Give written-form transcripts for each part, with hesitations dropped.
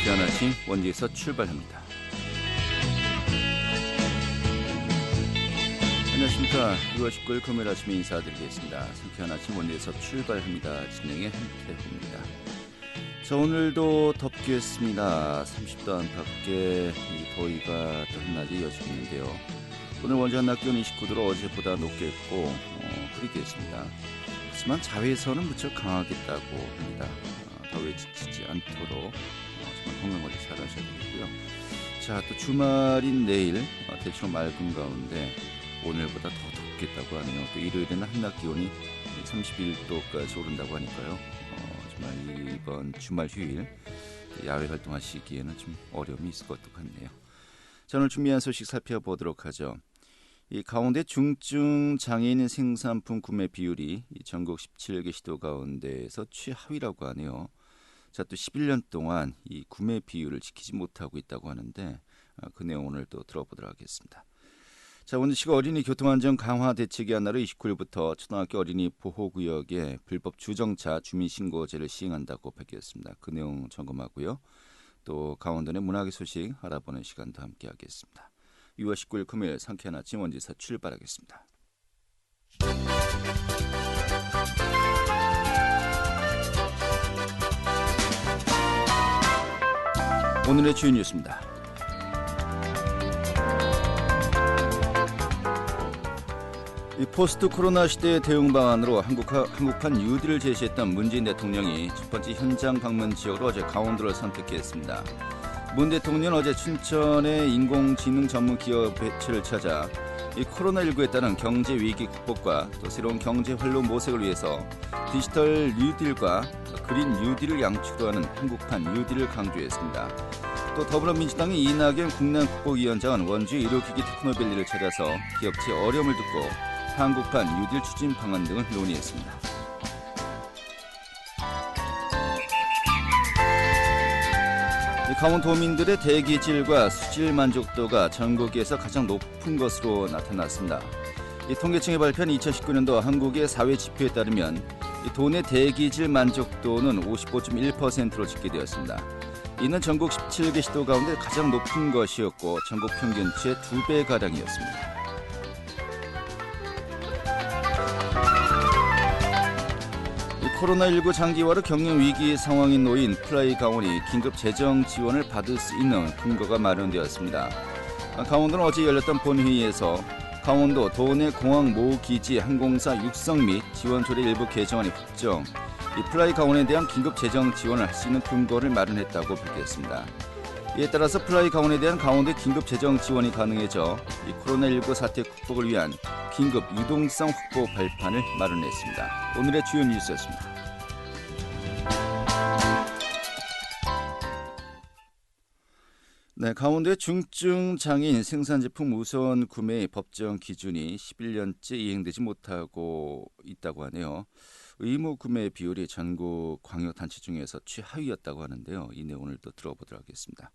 상쾌한 아침 원지에서 출발합니다. 안녕하십니까. 2월 19일 금요일 아침에 인사드리겠습니다. 상쾌한 아침 원지에서 출발합니다. 진행의 한태호입니다. 자, 오늘도 덥겠습니다. 30도 안팎의 이 더위가 또 한낮에 이어지고 있는데요. 오늘 원주 한낮 기온 29도로 어제보다 높겠고 흐리겠습니다. 하지만 자외선은 무척 강하겠다고 합니다. 더위에 지치지 않도록 정말 건강관리 잘 하셔야 되겠고요. 자, 또 주말인 내일 대체로 맑은 가운데 오늘보다 더 덥겠다고 하네요. 또 일요일에는 한낮 기온이 31도까지 오른다고 하니까요. 정말 이번 주말 휴일 야외 활동하시기에는 좀 어려움이 있을 것도 같네요. 자, 오늘 준비한 소식 살펴보도록 하죠. 이 가운데 중증 장애인 생산품 구매 비율이 전국 17개 시도 가운데에서 최하위라고 하네요. 자, 또 11년 동안 이 구매 비율을 지키지 못하고 있다고 하는데 그 내용 오늘 또 들어보도록 하겠습니다. 자, 오늘시가 어린이 교통안전 강화 대책이 하나로 29일부터 초등학교 어린이 보호구역에 불법 주정차 주민신고제를 시행한다고 밝혔습니다. 그 내용 점검하고요. 또 강원도 내 문화계 소식 알아보는 시간도 함께 하겠습니다. 6월 19일 금요일 상쾌한 아침 원지에서 출발하겠습니다. 오늘의 주요 뉴스입니다. 이 포스트 코로나 시대의 대응 방안으로 한국판 뉴딜을 제시했던 문재인 대통령이 첫 번째 현장 방문 지역으로 어제 강원도를 선택했습니다. 문 대통령은 어제 춘천의 인공지능 전문 기업 배치를 찾아 이 코로나19에 따른 경제 위기 극복과 또 새로운 경제 활로 모색을 위해서 디지털 뉴딜과 그린 뉴딜을 양축으로 하는 한국판 뉴딜을 강조했습니다. 또 더불어민주당의 이낙연 국난국복위원장은 원주 의료기기 테크노밸리를 찾아서 기업체 어려움을 듣고 한국판 뉴딜 추진 방안 등을 논의했습니다. 강원도민들의 대기질과 수질 만족도가 전국에서 가장 높은 것으로 나타났습니다. 통계청이 발표한 2019년도 한국의 사회 지표에 따르면 도내 대기질 만족도는 55.1%로 집계되었습니다. 이는 전국 17개 시도 가운데 가장 높은 것이었고 전국 평균치의 2배가량이었습니다. 코로나19 장기화로 경영위기 상황인 놓인 플라이 강원이 긴급 재정 지원을 받을 수 있는 근거가 마련되었습니다. 강원도는 어제 열렸던 본회의에서 강원도 도내 공항 모기지 항공사 육성 및 지원 조례 일부 개정안이 확정, 이 플라이 강원에 대한 긴급 재정 지원을 할 수 있는 근거를 마련했다고 밝혔습니다. 이에 따라서 플라이 강원에 대한 강원도의 긴급 재정 지원이 가능해져 이 코로나19 사태 극복을 위한 긴급 유동성 확보 발판을 마련했습니다. 오늘의 주요 뉴스였습니다. 네, 강원도의 중증 장애인 생산 제품 우선 구매의 법정 기준이 11년째 이행되지 못하고 있다고 하네요. 의무 구매 비율이 전국 광역단체 중에서 최하위였다고 하는데요. 이 내용을 또 들어보도록 하겠습니다.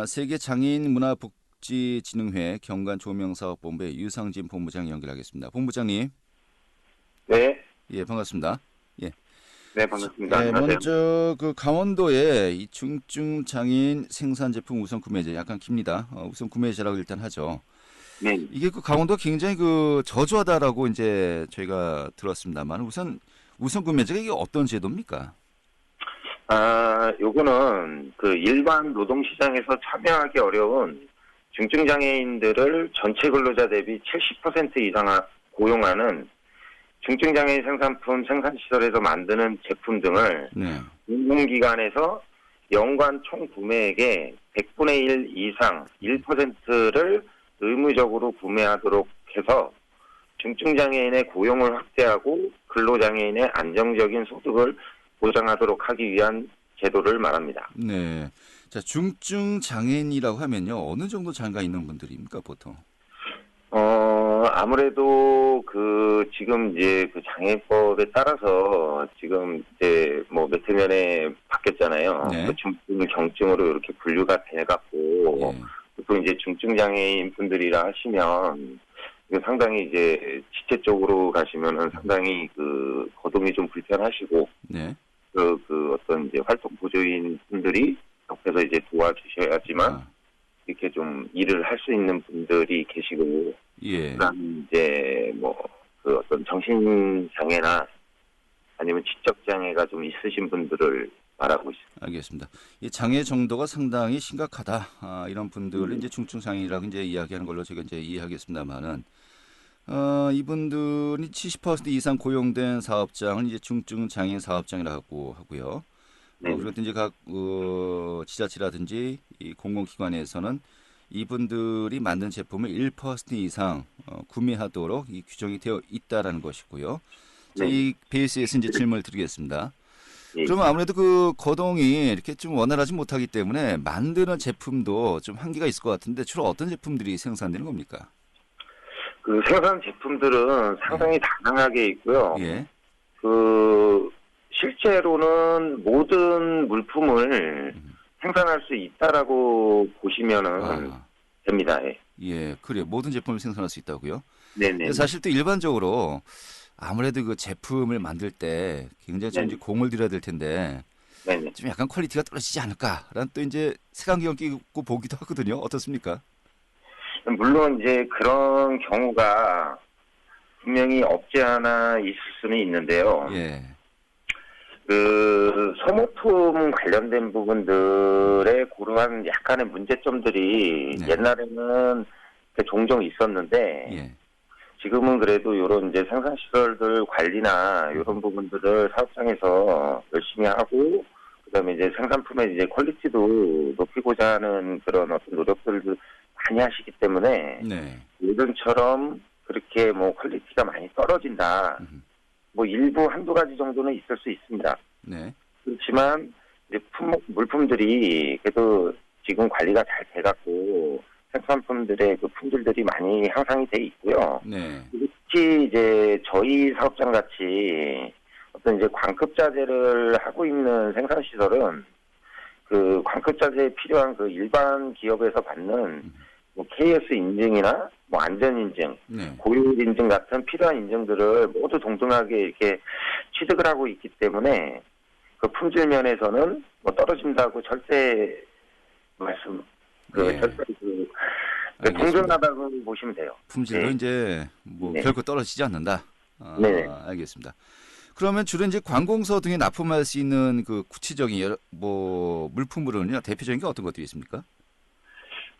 세계 장애인 문화복지진흥회 경관조명사업본부의 유상진 본부장 연결하겠습니다. 본부장님. 네. 예, 반갑습니다. 예. 네, 반갑습니다. 네, 안녕하세요. 먼저 그 강원도의 이 중증 장애인 생산 제품 우선 구매제 약간 깁니다. 우선 구매제라고 일단 하죠. 네. 이게 그 강원도 굉장히 그 저조하다라고 이제 저희가 들었습니다만 우선 구매제가 이게 어떤 제도입니까? 요거는 그 일반 노동시장에서 참여하기 어려운 중증장애인들을 전체 근로자 대비 70% 이상 고용하는 중증장애인 생산품 생산시설에서 만드는 제품 등을 네. 공공기관에서 연간 총 구매액의 100분의 1 이상 1%를 의무적으로 구매하도록 해서 중증장애인의 고용을 확대하고 근로장애인의 안정적인 소득을 보장하도록 하기 위한 제도를 말합니다. 네. 자, 중증 장애인이라고 하면요. 어느 정도 장애가 있는 분들입니까, 보통? 아무래도 지금 이제 장애법에 따라서 지금 이제 며칠 전에 바뀌었잖아요. 네. 중증 경증으로 이렇게 분류가 돼갖고, 예. 보통 이제 중증장애인 분들이라 하시면, 상당히 이제 지체 쪽으로 가시면은 상당히 거동이 좀 불편하시고, 네. 어떤 이제 활동 보조인 분들이 앞에서 이제 도와주셔야지만 아, 이렇게 좀 일을 할 수 있는 분들이 계시고, 예. 그다음 이제 뭐 그 어떤 정신 장애나 아니면 지적 장애가 좀 있으신 분들을 말하고 있습니다. 알겠습니다. 이 장애 정도가 상당히 심각하다. 이런 분들을 음, 이제 중증 장애라고 이제 이야기하는 걸로 제가 이제 이해하겠습니다만은 이분들이 70% 이상 고용된 사업장을 이제 중증 장애인 사업장이라고 하고요. 네네. 그리고 또 이제 각 지자체라든지 이 공공기관에서는 이분들이 만든 제품을 1% 이상 구매하도록 이 규정이 되어 있다라는 것이고요. 자, 네네. 이 베이스에서 이제 질문을 드리겠습니다. 예. 그러면 아무래도 그 거동이 이렇게 좀 원활하지 못하기 때문에 만드는 제품도 좀 한계가 있을 것 같은데 주로 어떤 제품들이 생산되는 겁니까? 그 생산 제품들은 예, 상당히 다양하게 있고요. 예, 그 실제로는 모든 물품을 음. 생산할 수 있다라고 보시면은 아, 됩니다. 예. 예, 그래요. 모든 제품을 생산할 수 있다고요. 근데 네네네. 사실 또 일반적으로 아무래도 그 제품을 만들 때 굉장히 좀 이제 네네. 공을 들여야 될 텐데 네네. 좀 약간 퀄리티가 떨어지지 않을까라는 또 이제 색안경 끼고 보기도 하거든요. 어떻습니까? 물론 이제 그런 경우가 분명히 없지 않아 있을 수는 있는데요. 예, 그 소모품 관련된 부분들의 고루한 약간의 문제점들이 네, 옛날에는 종종 있었는데 예, 지금은 그래도 이런 이제 생산시설들 관리나 이런 부분들을 사업장에서 열심히 하고 그다음에 이제 생산품의 이제 퀄리티도 높이고자 하는 그런 어떤 노력들도 많이 하시기 때문에 네, 예전처럼 그렇게 뭐 퀄리티가 많이 떨어진다. 음, 뭐 일부 한두 가지 정도는 있을 수 있습니다. 네, 그렇지만 이제 물품들이 그래도 지금 관리가 잘 돼갖고 생산품들의 그 품질들이 많이 향상이 돼 있고요. 네, 특히 이제 저희 사업장 같이 어떤 이제 광급 자재를 하고 있는 생산 시설은 그 광급 자재에 필요한 그 일반 기업에서 받는 뭐 KS 인증이나 뭐 안전 인증, 네. 고유 인증 같은 필요한 인증들을 모두 동등하게 이렇게 취득을 하고 있기 때문에 그 품질 면에서는 뭐 떨어진다고 절대 말씀 예, 절대 알겠습니다. 동등하다고 보시면 돼요. 품질도 네, 이제 뭐 네, 결코 떨어지지 않는다. 네. 알겠습니다. 그러면 주로 이제 관공서 등에 납품할 수 있는 그 구체적인 뭐 물품으로는요 대표적인 게 어떤 것들이 있습니까?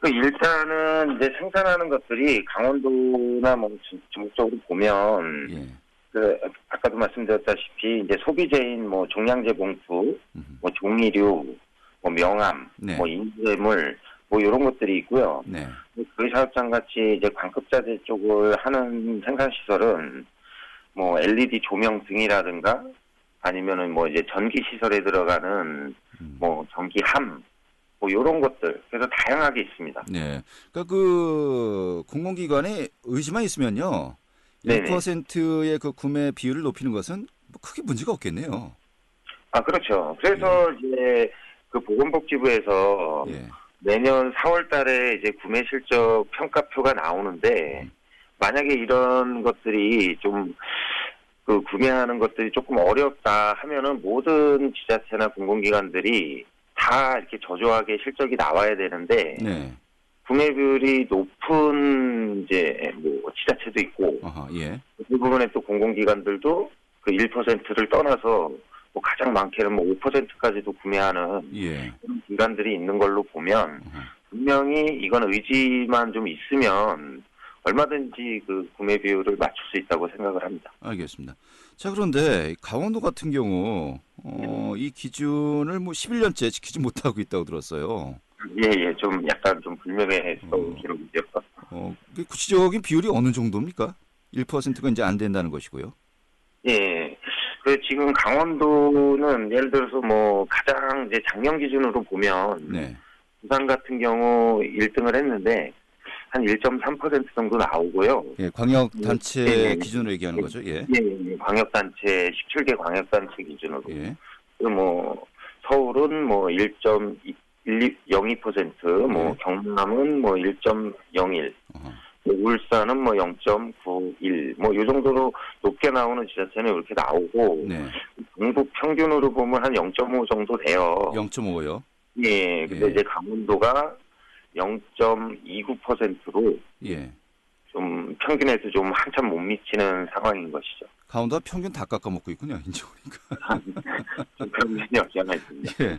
그 일단은 이제 생산하는 것들이 강원도나 뭐 전국적으로 보면 예, 그 아까도 말씀드렸다시피 이제 소비재인 뭐 종량제 봉투, 뭐 종이류, 뭐 명함, 네, 뭐 인쇄물 뭐 이런 것들이 있고요. 네, 저희 사업장 같이 이제 광급자재 쪽을 하는 생산 시설은 뭐 LED 조명 등이라든가 아니면은 뭐 이제 전기 시설에 들어가는 뭐 전기함 뭐 이런 것들 그래서 다양하게 있습니다. 네. 그러니까 그 공공기관에 의지만 있으면요, 네네. 1%의 그 구매 비율을 높이는 것은 뭐 크게 문제가 없겠네요. 아 그렇죠. 예, 그래서 이제 그 보건복지부에서 예, 매년 4월 달에 이제 구매 실적 평가표가 나오는데 만약에 이런 것들이 좀 그 구매하는 것들이 조금 어렵다 하면은 모든 지자체나 공공기관들이 다 이렇게 저조하게 실적이 나와야 되는데 네, 구매율이 높은 이제 뭐 지자체도 있고 아하, 예, 그 부분에 또 공공기관들도 그 1%를 떠나서 뭐 가장 많게는 뭐 5%까지도 구매하는 예, 그런 기관들이 있는 걸로 보면 아하, 분명히 이건 의지만 좀 있으면 얼마든지 그 구매 비율을 맞출 수 있다고 생각을 합니다. 알겠습니다. 자, 그런데 강원도 같은 경우 이 기준을 뭐 11년째 지키지 못하고 있다고 들었어요. 예, 예, 좀 약간 좀 불명예스러운 어, 기록이죠. 그 구체적인 비율이 어느 정도입니까? 1%가 이제 안 된다는 것이고요. 예, 그 지금 강원도는 예를 들어서 뭐 가장 이제 작년 기준으로 보면 네, 부산 같은 경우 1등을 했는데 한 1.3% 정도 나오고요. 예, 광역 예, 예, 단체 기준으로 얘기하는 예, 거죠. 예, 예, 광역단체 17개 광역단체 기준으로 예, 그리고 뭐 서울은 뭐 1.02%, 뭐 예, 경남은 뭐 1.01, 어허, 울산은 뭐 0.91, 뭐 이 정도로 높게 나오는 지자체는 이렇게 나오고 네, 전국 평균으로 보면 한 0.5 정도 돼요. 0.5요. 예, 근데 예. 이제 강원도가 0.29%로 예. 좀 평균에도 좀 한참 못 미치는 상황인 것이죠. 강원도가 평균 다 깎아먹고 있군요. 이제 보니까. 좀 그런 면이 없지 않아 있습니다. 예.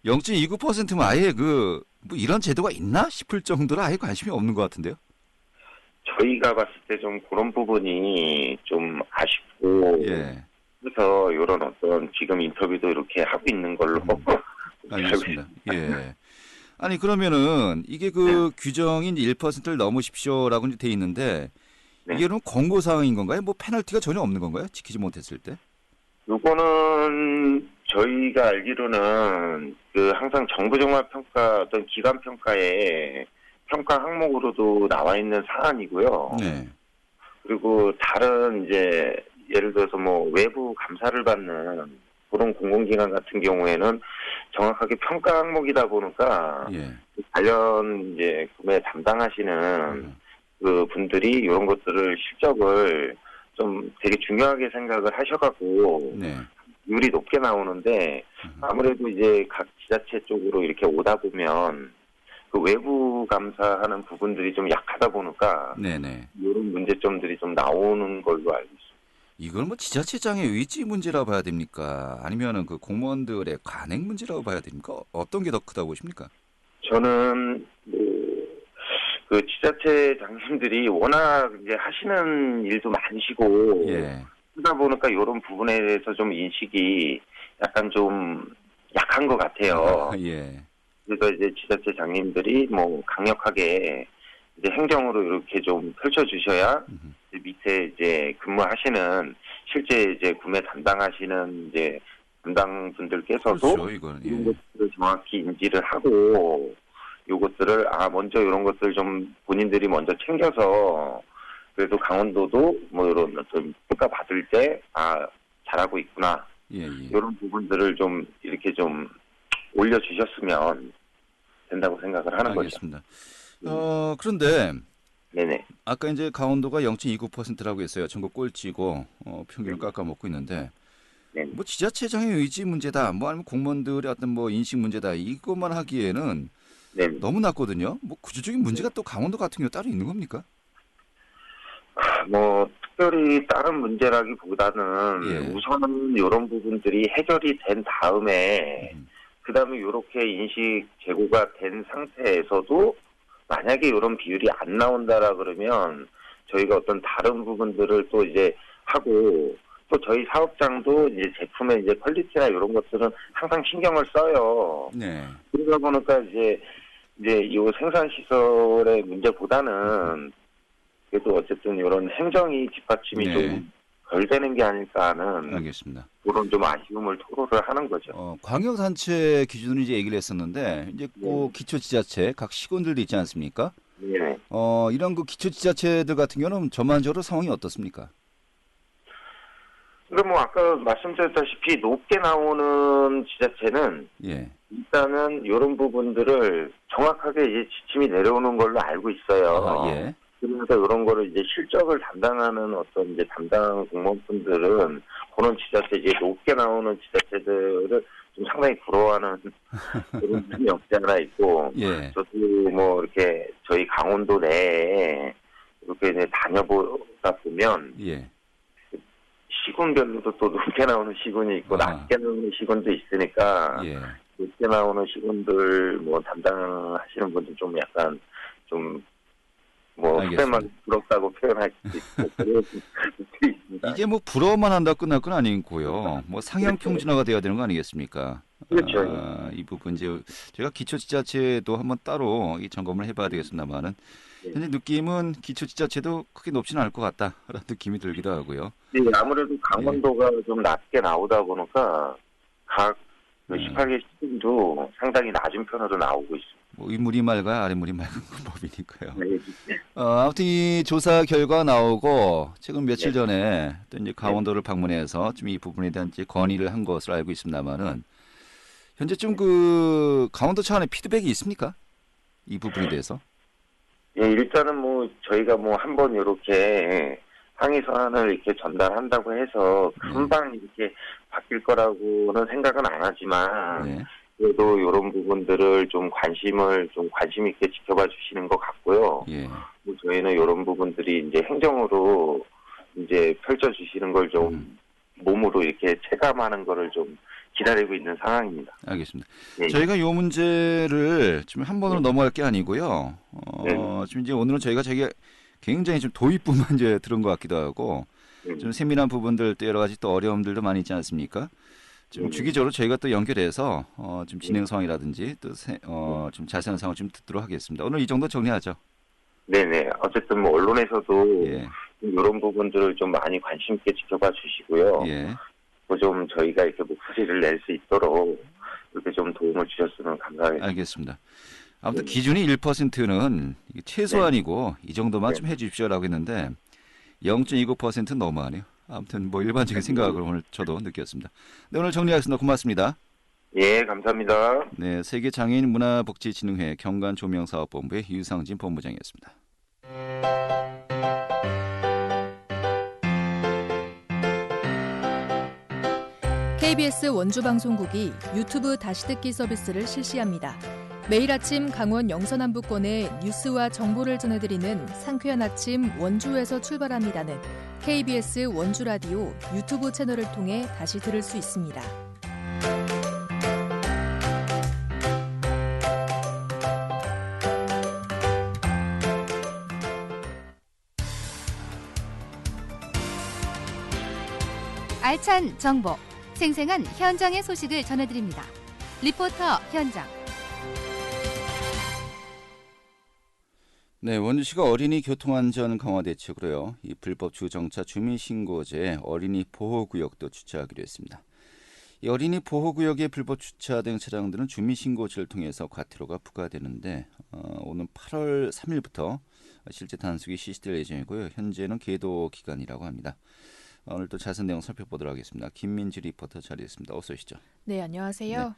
0.29%면 아예 뭐 이런 제도가 있나 싶을 정도로 아예 관심이 없는 것 같은데요. 저희가 봤을 때 좀 그런 부분이 좀 아쉽고, 예. 그래서 이런 어떤 지금 인터뷰도 이렇게 하고 있는 걸로 알겠습니다. 예. 아니 그러면은 이게 그 규정인 1%를 넘으십시오라고 돼 있는데 네. 이게 그럼 권고 사항인 건가요? 뭐 페널티가 전혀 없는 건가요? 지키지 못했을 때? 요거는 저희가 알기로는 그 항상 정부 종합 평가 어떤 기관 평가에 평가 항목으로도 나와 있는 사안이고요. 네. 그리고 다른 이제 예를 들어서 뭐 외부 감사를 받는 그런 공공기관 같은 경우에는 정확하게 평가 항목이다 보니까 예. 관련 이제 구매 담당하시는 음. 그 분들이 이런 것들을 실적을 좀 되게 중요하게 생각을 하셔갖고 네. 율이 높게 나오는데 아무래도 이제 각 지자체 쪽으로 이렇게 오다 보면 그 외부 감사하는 부분들이 좀 약하다 보니까 네네. 이런 문제점들이 좀 나오는 걸로 알고 있습니다. 이걸 뭐 지자체장의 의지 문제라고 봐야 됩니까? 아니면은 그 공무원들의 관행 문제라고 봐야 됩니까? 어떤 게 더 크다고 보십니까? 저는 그 지자체장님들이 워낙 이제 하시는 일도 많으시고 예. 그러다 보니까 이런 부분에 대해서 좀 인식이 약간 좀 약한 것 같아요. 예. 그래서 이제 지자체장님들이 뭐 강력하게 이제 행정으로 이렇게 좀 펼쳐주셔야 이제 밑에 이제 근무하시는 실제 이제 구매 담당하시는 이제 담당분들께서도 그렇죠, 이건. 이런 예. 것들을 정확히 인지를 하고 요것들을 먼저 이런 것들 좀 본인들이 먼저 챙겨서 그래도 강원도도 뭐 이런 어떤 평가 받을 때 잘하고 있구나 예, 예. 이런 부분들을 좀 이렇게 좀 올려주셨으면 된다고 생각을 하는 거죠. 알겠습니다. 그런데 네네. 아까 이제 강원도가 0.29%라고 했어요. 전국 꼴찌고 평균을 깎아먹고 있는데 네네. 뭐 지자체장의 의지 문제다, 뭐 아니면 공무원들의 어떤 뭐 인식 문제다 이것만 하기에는 네네. 너무 낮거든요. 뭐 구조적인 문제가 또 강원도 같은 경우 따로 있는 겁니까? 뭐 특별히 다른 문제라기보다는 예. 우선은 이런 부분들이 해결이 된 다음에 그다음에 이렇게 인식 제고가 된 상태에서도 만약에 이런 비율이 안 나온다라 그러면 저희가 어떤 다른 부분들을 또 이제 하고 또 저희 사업장도 이제 제품의 이제 퀄리티나 이런 것들은 항상 신경을 써요. 네. 그러다 보니까 이제 이 생산 시설의 문제보다는 그래도 어쨌든 이런 행정이 뒷받침이 네. 좀 덜 되는 게 아닐까 하는 알겠습니다. 그런 좀 아쉬움을 토로를 하는 거죠. 광역단체 기준으로 이제 얘기를 했었는데 이제 꼭 기초지자체 각 시군들도 있지 않습니까? 네. 이런 그 기초지자체들 같은 경우는 전반적으로 상황이 어떻습니까? 그럼 뭐 아까 말씀드렸다시피 높게 나오는 지자체는 예. 일단은 이런 부분들을 정확하게 이제 지침이 내려오는 걸로 알고 있어요. 예. 그래서 이런 거를 이제 실적을 담당하는 어떤 이제 담당 공무원분들은 그런 지자체 이제 높게 나오는 지자체들을 좀 상당히 부러워하는 그런 분이 없지 않아 있고, 예. 저도 뭐 이렇게 저희 강원도 내에 이렇게 이제 다녀보다 보면 예. 시군별로도 또 높게 나오는 시군이 있고 낮게 나오는 시군도 있으니까 예. 높게 나오는 시군들 뭐 담당하시는 분들 좀 약간 좀 뭐 그때만 부럽다고 표현할 수도 있고 그럴 수도 있습니다. 이게 뭐 부러워만 한다 끝날 건 아니고요. 뭐 상향 평준화가 돼야 되는 거 아니겠습니까? 그렇죠. 이 부분 이제 제가 기초지자체도 한번 따로 이 점검을 해봐야 되겠습니다만은 현재 느낌은 기초지자체도 크게 높지는 않을 것 같다라는 느낌이 들기도 하고요. 네, 아무래도 강원도가 좀 낮게 나오다 보니까 각 18개 시군도 상당히 낮은 편으로 나오고 있습니다. 뭐 윗물이 맑아야 아랫물이 맑은 법이니까요. 네. 아무튼 이 조사 결과 나오고 지금 며칠 네. 전에 또 이제 강원도를 방문해서 좀 이 부분에 대한 이제 건의를 한 것으로 알고 있습니다만은 현재쯤 그 강원도 차원의 피드백이 있습니까? 이 부분에 대해서? 예, 일단은 뭐 저희가 뭐 한번 이렇게 항의 서한을 이렇게 전달한다고 해서 금방 이렇게 바뀔 거라고는 생각은 안 하지만 네. 그래도 이런 부분들을 좀 관심 있게 지켜봐 주시는 것 같고요. 예. 뭐 저희는 이런 부분들이 이제 행정으로 이제 펼쳐 주시는 걸 좀 몸으로 이렇게 체감하는 거를 좀 기다리고 있는 상황입니다. 알겠습니다. 예. 저희가 이 문제를 지금 한 번으로 넘어갈 게 아니고요. 지금 이제 오늘은 저희가 굉장히 좀 도입부만 이제 들은 것 같기도 하고 좀 세밀한 부분들 또 여러 가지 또 어려움들도 많이 있지 않습니까? 지금 주기적으로 저희가 또 연결해서 좀 진행 상황이라든지 또 좀 자세한 상황을 좀 듣도록 하겠습니다. 오늘 이 정도 정리하죠. 네네. 어쨌든 뭐 언론에서도 예. 이런 부분들을 좀 많이 관심 있게 지켜봐 주시고요. 예. 좀 저희가 이렇게 목소리를 낼 수 있도록 이렇게 좀 도움을 주셨으면 감사하겠습니다. 알겠습니다. 아무튼 기준이 1%는 최소한이고 이 정도만 네. 좀 해주십시오라고 했는데 0.29%는 너무하네요. 아무튼 뭐 일반적인 생각을 오늘 저도 느꼈습니다. 네, 오늘 정리하겠습니다. 고맙습니다. 예, 감사합니다. 네, 세계장애인 문화복지진흥회 경관조명사업본부의 유상진 본부장이었습니다. KBS 원주방송국이 유튜브 다시 듣기 서비스를 실시합니다. 매일 아침 강원 영서남부권의 뉴스와 정보를 전해드리는 상쾌한 아침 원주에서 출발합니다는 KBS 원주라디오 유튜브 채널을 통해 다시 들을 수 있습니다. 알찬 정보, 생생한 현장의 소식을 전해드립니다. 리포터 현장. 네, 원주시가 어린이 교통안전 강화 대책으로요. 이 불법 주정차 주민신고제 어린이 보호구역도 주차하기로 했습니다. 이 어린이 보호구역에 불법 주차된 차량들은 주민신고제를 통해서 과태료가 부과되는데 오는 8월 3일부터 실제 단속이 실시될 예정이고요. 현재는 계도 기간이라고 합니다. 오늘 또 자세한 내용 살펴보도록 하겠습니다. 김민지 리포터 자리했습니다. 어서 오시죠. 네, 안녕하세요. 네.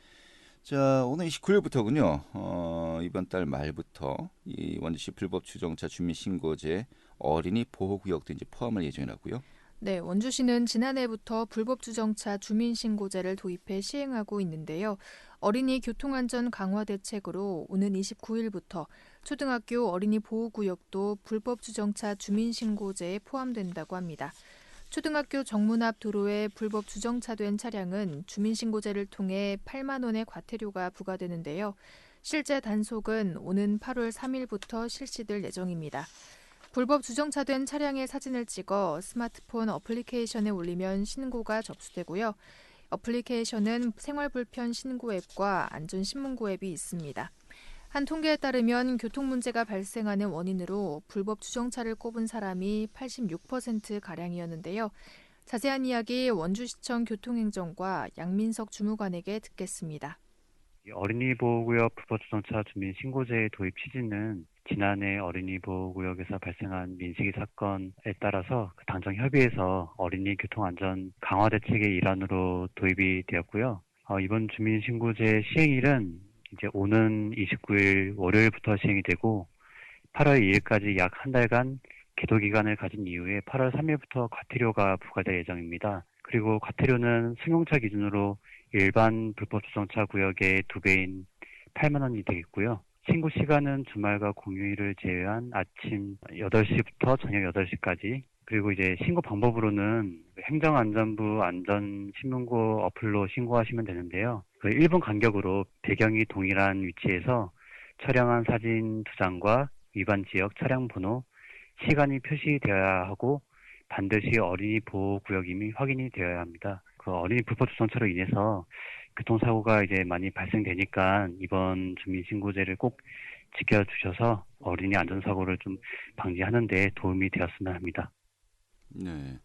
자, 오늘 29일부터군요. 이번 달 말부터 이 원주시 불법 주정차 주민신고제 어린이 보호구역도 이제 포함할 예정이라고요. 네, 원주시는 지난해부터 불법 주정차 주민신고제를 도입해 시행하고 있는데요. 어린이 교통안전 강화 대책으로 오는 29일부터 초등학교 어린이 보호구역도 불법 주정차 주민신고제에 포함된다고 합니다. 초등학교 정문 앞 도로에 불법 주정차된 차량은 주민신고제를 통해 8만 원의 과태료가 부과되는데요. 실제 단속은 오는 8월 3일부터 실시될 예정입니다. 불법 주정차된 차량의 사진을 찍어 스마트폰 어플리케이션에 올리면 신고가 접수되고요. 어플리케이션은 생활불편 신고 앱과 안전신문고 앱이 있습니다. 한 통계에 따르면 교통 문제가 발생하는 원인으로 불법 주정차를 꼽은 사람이 86%가량이었는데요. 자세한 이야기 원주시청 교통행정과 양민석 주무관에게 듣겠습니다. 어린이 보호구역 불법 주정차 주민 신고제 도입 취지는 지난해 어린이 보호구역에서 발생한 민식이 사건에 따라서 당정 협의에서 어린이 교통안전 강화 대책의 일환으로 도입이 되었고요. 이번 주민 신고제 시행일은 이제 오는 29일 월요일부터 시행이 되고 8월 2일까지 약 한 달간 계도 기간을 가진 이후에 8월 3일부터 과태료가 부과될 예정입니다. 그리고 과태료는 승용차 기준으로 일반 불법 주정차 구역의 2배인 8만 원이 되겠고요. 신고 시간은 주말과 공휴일을 제외한 아침 8시부터 저녁 8시까지. 그리고 이제 신고 방법으로는 행정안전부 안전신문고 어플로 신고하시면 되는데요. 1분 간격으로 배경이 동일한 위치에서 촬영한 사진 2장과 위반 지역 차량 번호, 시간이 표시되어야 하고 반드시 어린이 보호구역임이 확인이 되어야 합니다. 그 어린이 불법 주정차로 인해서 교통사고가 이제 많이 발생되니까 이번 주민신고제를 꼭 지켜주셔서 어린이 안전사고를 좀 방지하는 데 도움이 되었으면 합니다. 네,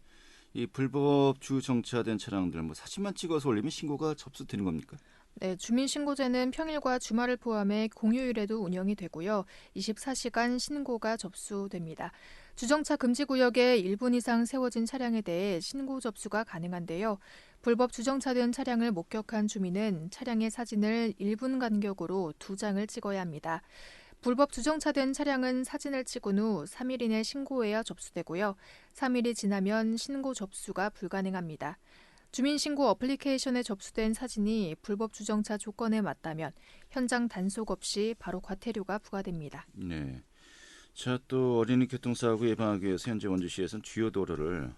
이 불법 주정차된 차량들 사진만 찍어서 올리면 신고가 접수되는 겁니까? 네, 주민신고제는 평일과 주말을 포함해 공휴일에도 운영이 되고요. 24시간 신고가 접수됩니다. 주정차 금지구역에 1분 이상 세워진 차량에 대해 신고 접수가 가능한데요. 불법 주정차된 차량을 목격한 주민은 차량의 사진을 1분 간격으로 2장을 찍어야 합니다. 불법 주정차된 차량은 사진을 찍은 후 3일 이내 신고해야 접수되고요. 3일이 지나면 신고 접수가 불가능합니다. 주민신고 어플리케이션에 접수된 사진이 불법 주정차 조건에 맞다면 현장 단속 없이 바로 과태료가 부과됩니다. 네. 자, 또 어린이 교통사고 예방하기 위해서 현재 원주시에서는 주요 도로를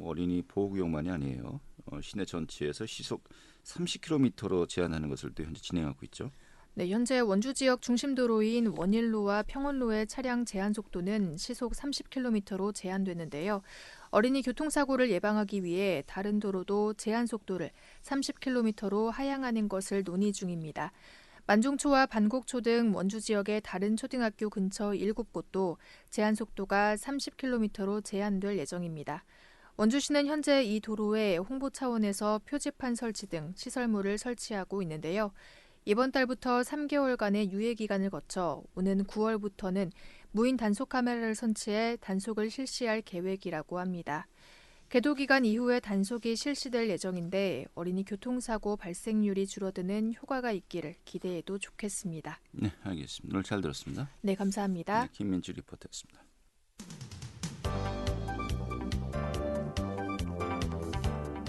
어린이 보호구역만이 아니에요. 시내 전체에서 시속 30km로 제한하는 것을 또 현재 진행하고 있죠. 네, 현재 원주 지역 중심도로인 원일로와 평원로의 차량 제한 속도는 시속 30km로 제한되는데요. 어린이 교통사고를 예방하기 위해 다른 도로도 제한 속도를 30km로 하향하는 것을 논의 중입니다. 만종초와 반곡초 등 원주 지역의 다른 초등학교 근처 7곳도 제한 속도가 30km로 제한될 예정입니다. 원주시는 현재 이 도로에 홍보 차원에서 표지판 설치 등 시설물을 설치하고 있는데요. 이번 달부터 3개월간의 유예 기간을 거쳐 오는 9월부터는 무인 단속 카메라를 설치해 단속을 실시할 계획이라고 합니다. 계도 기간 이후에 단속이 실시될 예정인데 어린이 교통사고 발생률이 줄어드는 효과가 있기를 기대해도 좋겠습니다. 네, 알겠습니다. 오늘 잘 들었습니다. 네, 감사합니다. 네, 김민주 리포터였습니다.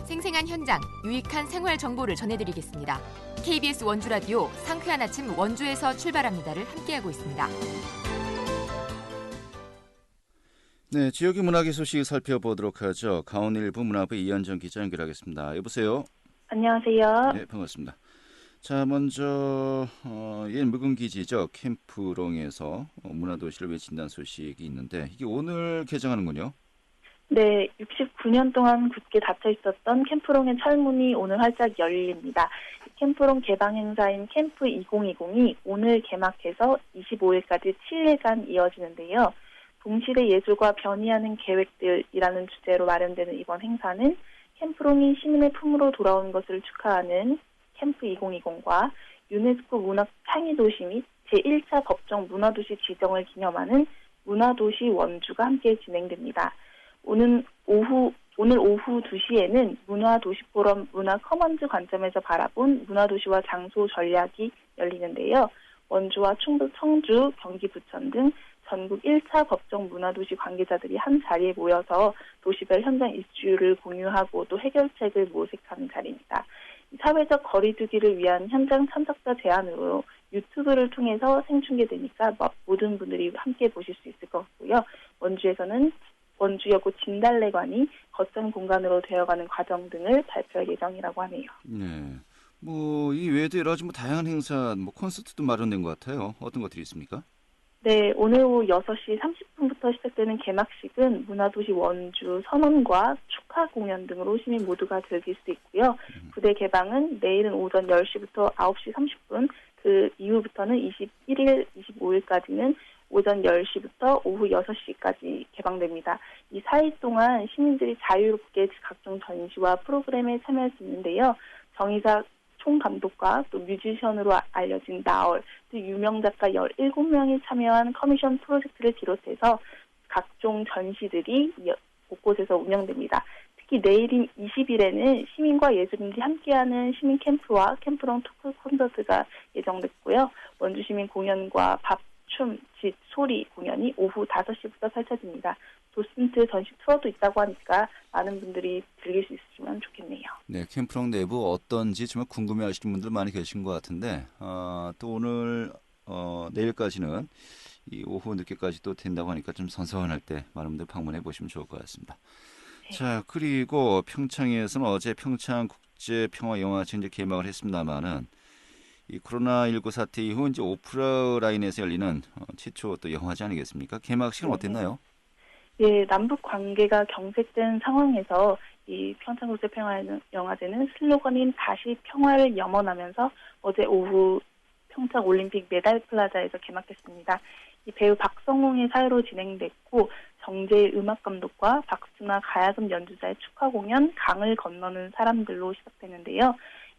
생생한 현장, 유익한 생활 정보를 전해드리겠습니다. KBS 원주 라디오 상쾌한 아침 원주에서 출발합니다를 함께하고 있습니다. 네, 지역의 문화계 소식 살펴보도록 하죠. 강원일보 문화부 이현정 기자 연결하겠습니다. 여보세요. 안녕하세요. 네, 반갑습니다. 자, 먼저 옛 묵은기지죠. 캠프롱에서 문화도시를 외친다는 소식이 있는데 이게 오늘 개장하는군요. 네, 69년 동안 굳게 닫혀 있었던 캠프롱의 철문이 오늘 활짝 열립니다. 캠프롱 개방 행사인 캠프 2020이 오늘 개막해서 25일까지 7일간 이어지는데요. 동시대 예술과 변이하는 계획들이라는 주제로 마련되는 이번 행사는 캠프롱이 시민의 품으로 돌아온 것을 축하하는 캠프 2020과 유네스코 문화 창의도시 및 제1차 법정 문화도시 지정을 기념하는 문화도시 원주가 함께 진행됩니다. 오늘 오후 2시에는 문화도시포럼 문화커먼즈 관점에서 바라본 문화도시와 장소 전략이 열리는데요. 원주와 충북, 청주, 경기, 부천 등 전국 1차 법정 문화도시 관계자들이 한 자리에 모여서 도시별 현장 이슈를 공유하고 또 해결책을 모색하는 자리입니다. 사회적 거리두기를 위한 현장 참석자 제한으로 유튜브를 통해서 생중계되니까 모든 분들이 함께 보실 수 있을 것 같고요. 원주에서는 원주여고 진달래관이 거점 공간으로 되어가는 과정 등을 발표할 예정이라고 하네요. 네, 이 외에도 여러 가지 다양한 행사, 콘서트도 마련된 것 같아요. 어떤 것들이 있습니까? 네, 오늘 오후 6시 30분부터 시작되는 개막식은 문화도시 원주 선언과 축하 공연 등으로 시민 모두가 즐길 수 있고요. 부대 개방은 내일은 오전 10시부터 9시 30분, 그 이후부터는 21일, 25일까지는 오전 10시부터 오후 6시까지 개방됩니다. 이 4일 동안 시민들이 자유롭게 각종 전시와 프로그램에 참여할 수 있는데요. 정의사 총감독과 또 뮤지션으로 알려진 나얼, 또 유명 작가 17명이 참여한 커미션 프로젝트를 비롯해서 각종 전시들이 곳곳에서 운영됩니다. 특히 내일인 20일에는 시민과 예술인들이 함께하는 시민 캠프와 캠프롱 토크 콘서트가 예정됐고요. 원주 시민 공연과 밥, 춤, 짓, 소리 공연이 오후 5시부터 펼쳐집니다. 도슨트 전시 투어도 있다고 하니까 많은 분들이 즐길 수 있으면 좋겠네요. 네, 캠프롱 내부 어떤지 정말 궁금해하시는 분들 많이 계신 것 같은데 또 오늘 내일까지는 이 오후 늦게까지 또 된다고 하니까 좀 선선할 때 많은 분들 방문해 보시면 좋을 것 같습니다. 네. 자, 그리고 평창에서는 어제 평창국제평화영화제 이제 개막을 했습니다만은 이 코로나19 사태 이후 이제 오프라인에서 열리는 최초 또 영화제 아니겠습니까? 개막식은 어땠나요? 예, 남북 관계가 경색된 상황에서 이 평창국제평화영화제는 슬로건인 다시 평화를 염원하면서 어제 오후 평창 올림픽 메달 플라자에서 개막했습니다. 이 배우 박성웅의 사회로 진행됐고 정재일 음악 감독과 박수나 가야금 연주자의 축하 공연 강을 건너는 사람들로 시작되는데요.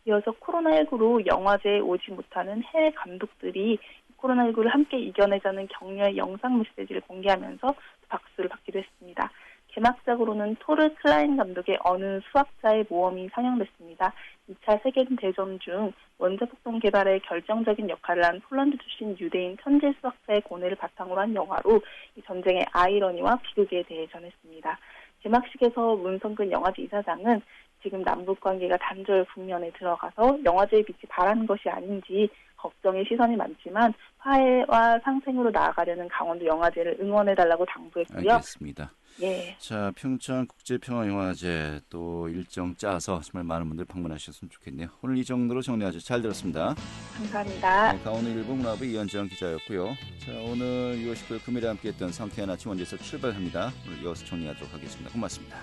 이어서 코로나19로 영화제에 오지 못하는 해외 감독들이 코로나19를 함께 이겨내자는 격려의 영상 메시지를 공개하면서 박수를 받기도 했습니다. 개막작으로는 토르 클라인 감독의 어느 수학자의 모험이 상영됐습니다. 2차 세계대전 중 원자폭탄 개발에 결정적인 역할을 한 폴란드 출신 유대인 천재 수학자의 고뇌를 바탕으로 한 영화로 이 전쟁의 아이러니와 비극에 대해 전했습니다. 개막식에서 문성근 영화제 이사장은 지금 남북 관계가 단절 국면에 들어가서 영화제의 빛이 바라는 것이 아닌지 걱정의 시선이 많지만 화해와 상생으로 나아가려는 강원도 영화제를 응원해달라고 당부했고요. 알겠습니다. 예. 자, 평창 국제평화영화제 또 일정 짜서 정말 많은 분들 방문하셨으면 좋겠네요. 오늘 이 정도로 정리하죠. 잘 들었습니다. 감사합니다. 네, 강원일보 문화부 이현정 기자였고요. 자, 오늘 6월 19일 금요일에 함께했던 상쾌한 아침 원주에서 출발합니다. 오늘 이어서 정리하도록 하겠습니다. 고맙습니다.